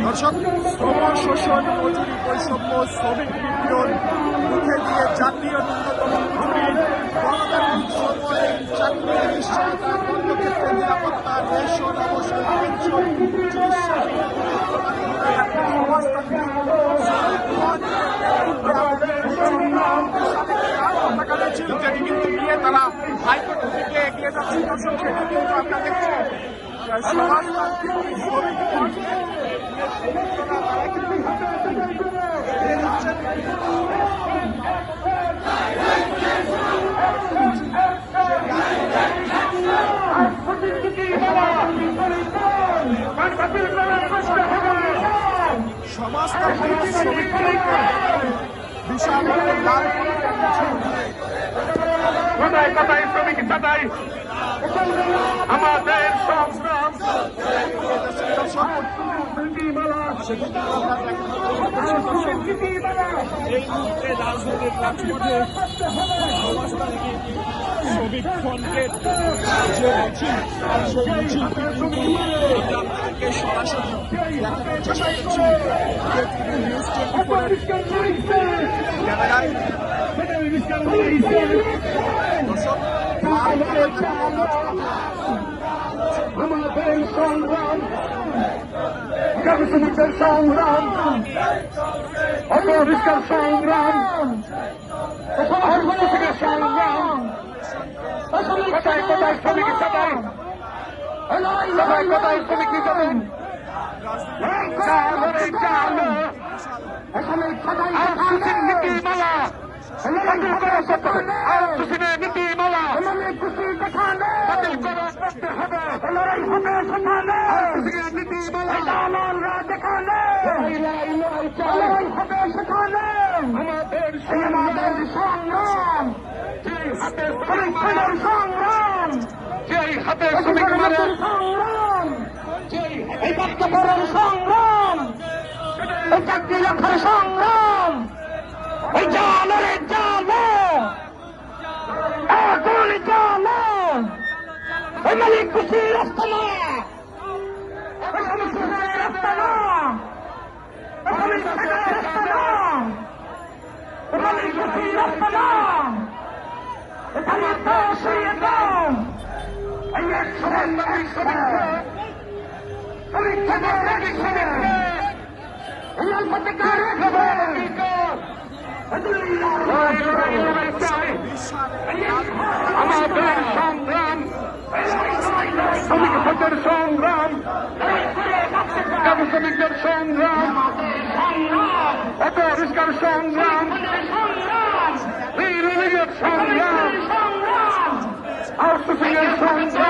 দর্শক, শ্রম শোষণ, মজুরি বৈষম্য, শ্রমিক নিপীড়ন, মুখে দিয়ে জাতীয় ন্যূনতম মজুরি, গণতান্ত্রিক সময়ে চাকরির নিশ্চয়তা, কর্মক্ষেত্রে নিরাপত্তা, রেশন, অবসর, পেনশন, চিকিৎসা, যেটি কিন্তু নিয়ে তারা হাইকোর্ট থেকে এগিয়ে যাচ্ছে। দর্শক, সেটি কিন্তু আপনারা দেখছেন সমাজতান্ত্রিক শ্রমিক সমাজতান্ত্রিক শ্রমিক বিশাল লাল কোথায় কোথায় শ্রমিক চাঁদাই আমাদের সংগ্রাম এই মুহূর্তে রাজধানীর রাজপথে শ্রমিক ফ্রন্টের যে মিছিল, সেই মিছিলটি আপনাদেরকে সরাসরি দেখানোর চেষ্টা করছি নিউজ 24 ক্যামেরায়। দর্শক, আমাদের সংগ্রাম, শ্রমিকের সংগ্রাম, অপরিষ্কার সংগ্রাম, অর্থনৈতিক সংগ্রাম, কোথায় কোথায় শ্রমিক চাঁদাই, কোথায় কোথায় শ্রমিক নির্যাতন, চালো নীতিমালা, নীতিমালা বাতিল করা করতে হবে, লড়াই হবে সেখানে নীতিমালা দেখালে লড়াই হবে সেখানে আমাদের সংগ্রাম, হাতে শ্রমিকের সংগ্রাম, যেই হাতে শ্রমিক মানের সংগ্রাম, এই বাচ্চাদের সংগ্রাম, এই চাকরি রক্ষার সংগ্রাম, এই জালের জালে এখন জালে ওই মালিক খুশির রাস্তা না, রাস্তা না, রাস্তা না, মালিক খুশির রাস্তা না, এখানে তো শুয়ে দাও এই একশো আমাদের সংগ্রাম, শ্রমিকদের সংগ্রাম, শ্রমিকদের সংগ্রাম, অপরিষ্কার সংগ্রাম, সংগ্রাম, আউটসোর্সিংয়ের সংগ্রাম,